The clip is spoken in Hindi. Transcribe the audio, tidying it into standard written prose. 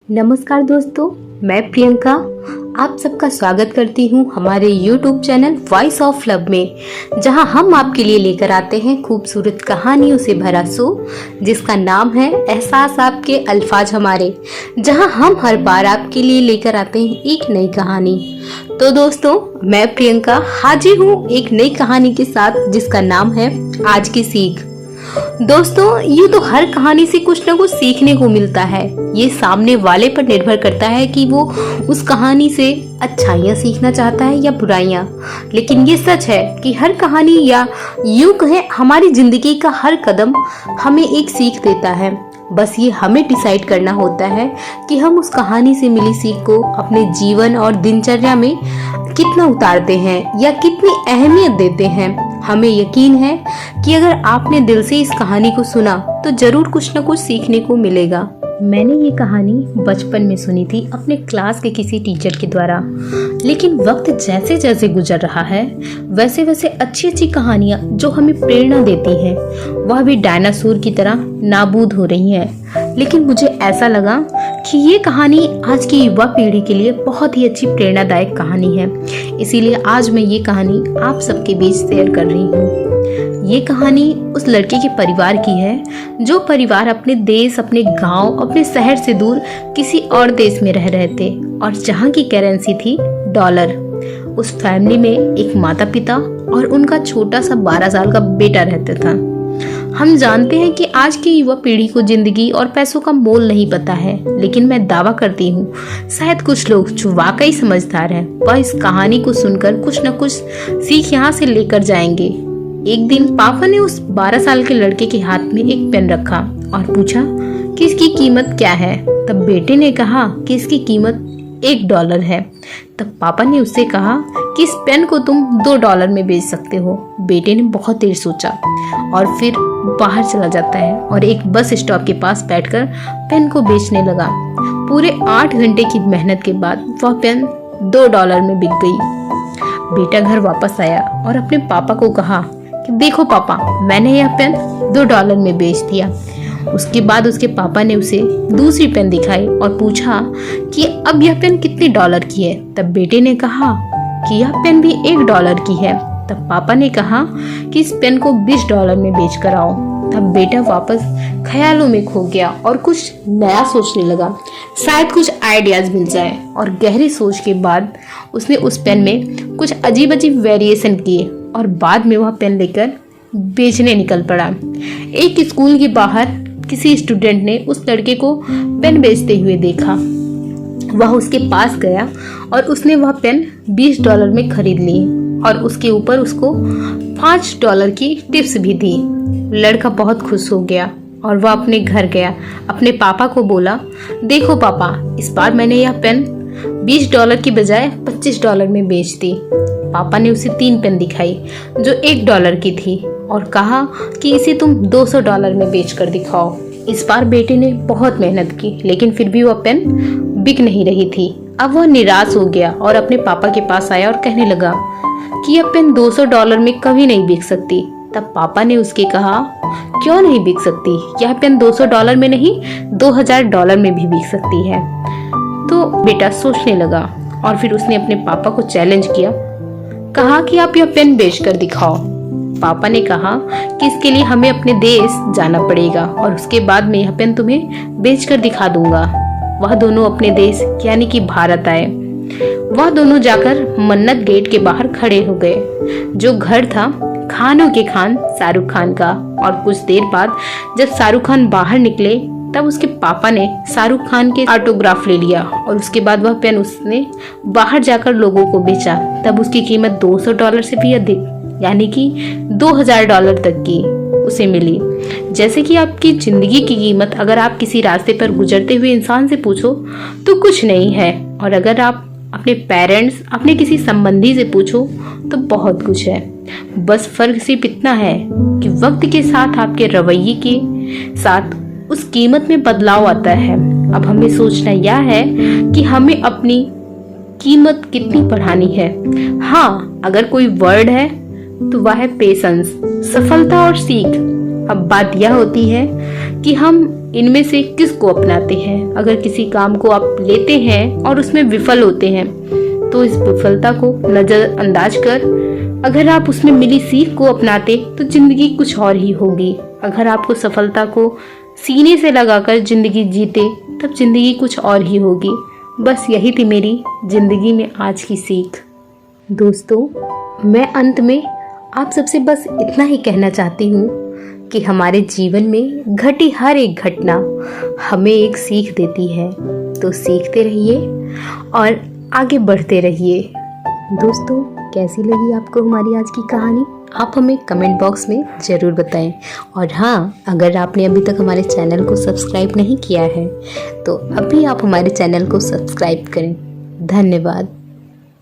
नमस्कार दोस्तों, मैं प्रियंका आप सबका स्वागत करती हूँ हमारे YouTube channel voice of love में, जहाँ हम आपके लिए लेकर आते हैं खूबसूरत कहानियों से भरा शो जिसका नाम है एहसास आपके अल्फाज हमारे, जहाँ हम हर बार आपके लिए लेकर आते हैं एक नई कहानी। तो दोस्तों, मैं प्रियंका हाजिर हूँ एक नई कहानी के साथ जिसका नाम है आज की सीख। दोस्तों, ये तो हर कहानी से कुछ न कुछ सीखने को मिलता है। ये सामने वाले पर निर्भर करता है कि वो उस कहानी से अच्छाइयाँ सीखना चाहता है या बुराइयाँ। लेकिन ये सच है कि हर कहानी या यूं कहें हमारी जिंदगी का हर कदम हमें एक सीख देता है। बस ये हमें डिसाइड करना होता है कि हम उस कहानी से मिली सीख को अपने जीवन और दिनचर्या में कितना उतारते हैं या कितनी अहमियत देते हैं। हमें यकीन है कि अगर आपने दिल से इस कहानी को सुना तो जरूर कुछ न कुछ सीखने को मिलेगा। मैंने ये कहानी बचपन में सुनी थी अपने क्लास के किसी टीचर के द्वारा, लेकिन वक्त जैसे जैसे गुजर रहा है वैसे वैसे अच्छी अच्छी कहानियाँ जो हमें प्रेरणा देती हैं वह भी डायनासोर की तरह नाबूद हो रही हैं। लेकिन मुझे ऐसा लगा कि ये कहानी आज की युवा पीढ़ी के लिए बहुत ही अच्छी प्रेरणादायक कहानी है, इसीलिए आज मैं ये कहानी आप सबके बीच शेयर कर रही हूँ। ये कहानी उस लड़के के परिवार की है जो परिवार अपने देश, अपने गांव, अपने शहर से दूर किसी और देश में रह रहे थे और जहां की करेंसी थी डॉलर। उस फैमिली में एक माता पिता और उनका छोटा सा 12 साल का बेटा रहता था। हम जानते हैं कि आज की युवा पीढ़ी को जिंदगी और पैसों का मोल नहीं पता है, लेकिन मैं दावा करती हूँ शायद कुछ लोग जो वाकई समझदार हैं वह इस कहानी को सुनकर कुछ न कुछ सीख यहाँ से लेकर जाएंगे। एक दिन पापा ने उस 12 साल के लड़के के हाथ में एक पेन रखा और पूछा कि इसकी कीमत क्या है। तब बेटे ने कहा कि इसकी कीमत $1 है। तब पापा ने उससे कहा कि इस पेन को तुम $2 में बेच सकते हो। बेटे ने बहुत देर सोचा और फिर बाहर चला जाता है और एक बस स्टॉप के पास बैठकर पेन को बेचने लगा। पूरे 8 घंटे की मेहनत के बाद वह पेन $2 में बिक गई। बेटा घर वापस आया और अपने पापा को कहा कि देखो पापा, मैंने यह पेन $2 में बेच दिया। उसके बाद उसके पापा ने उसे दूसरी पेन दिखाई और पूछा कि अब यह पेन कितने डॉलर की है। तब बेटे ने कहा कि यह पेन भी $1 की है। तब पापा ने कहा कि इस पेन को $20 में बेच कर आओ। तब बेटा वापस ख्यालों में खो गया और कुछ नया सोचने लगा, शायद कुछ आइडियाज मिल जाए। और गहरी सोच के बाद उसने उस पेन में कुछ अजीब अजीब वेरिएशन किए और बाद में वह पेन लेकर बेचने निकल पड़ा। एक स्कूल के बाहर किसी स्टूडेंट ने उस लड़के को पेन बेचते हुए देखा। वह उसके पास गया और उसने वह पेन $20 में खरीद ली और उसके ऊपर उसको $5 की टिप्स भी दी। लड़का बहुत खुश हो गया और वह अपने घर गया। अपने पापा को बोला, देखो पापा, इस बार मैंने यह पेन $20 की बजाय $25 में बेच दी। पापा ने उसे 3 पेन दिखाई जो $1 की थी और कहा कि इसे तुम $200 में बेच कर दिखाओ। इस बार बेटे ने बहुत मेहनत की, लेकिन फिर भी वह पेन बिक नहीं रही थी। अब वह निराश हो गया और अपने पापा के पास आया और कहने लगा कि यह पेन $200 में कभी नहीं बिक सकती। तब पापा ने उसके कहा, क्यों नहीं बिक सकती? यह पेन $200 में नहीं $2000 में भी बिक सकती है। तो बेटा सोचने लगा और फिर उसने अपने पापा को चैलेंज किया, कहा कि आप यह पेन बेच कर दिखाओ। पापा ने कहा कि इसके लिए हमें अपने देश जाना पड़ेगा और उसके बाद मैं यह पेन तुम्हें बेच कर दिखा दूंगा। वह दोनों अपने देश यानी कि भारत आए। वह दोनों जाकर मन्नत गेट के बाहर खड़े हो गए, जो घर था खानों के खान शाहरुख खान का। और कुछ देर बाद जब शाहरुख खान बाहर निकले तब उसके पापा ने शाहरुख खान के ऑटोग्राफ ले लिया और उसके बाद वह पेन उसने बाहर जाकर लोगों को बेचा। तब उसकी कीमत $200 से भी अधिक यानी कि $2000 तक की उसे मिली। जैसे कि आपकी जिंदगी की कीमत अगर आप किसी रास्ते पर गुजरते हुए इंसान से पूछो तो कुछ नहीं है, और अगर आप अपने पेरेंट्स, अपने किसी संबंधी से पूछो तो बहुत कुछ है। बस फर्क सिर्फ इतना है कि वक्त के साथ आपके रवैये के साथ उस कीमत में बदलाव आता है। अब हमें सोचना यह है कि हमें अपनी कीमत कितनी बढ़ानी है। हाँ, अगर कोई वर्ड है तो वह है पेशेंस, सफलता और सीख। अब बात यह होती है कि हम इनमें से किस को अपनाते हैं। अगर किसी काम को आप लेते हैं और उसमें विफल होते हैं तो इस विफलता को नजरअंदाज कर अगर आप उसमें मिली सीख को अपनाते तो जिंदगी कुछ और ही होगी। अगर आपको सफलता को सीने से लगाकर जिंदगी जीते तब जिंदगी कुछ और ही होगी। बस यही थी मेरी जिंदगी में आज की सीख। दोस्तों, मैं अंत में आप सबसे बस इतना ही कहना चाहती हूँ कि हमारे जीवन में घटी हर एक घटना हमें एक सीख देती है, तो सीखते रहिए और आगे बढ़ते रहिए। दोस्तों, कैसी लगी आपको हमारी आज की कहानी? आप हमें कमेंट बॉक्स में ज़रूर बताएं। और हाँ, अगर आपने अभी तक हमारे चैनल को सब्सक्राइब नहीं किया है तो अभी आप हमारे चैनल को सब्सक्राइब करें। धन्यवाद।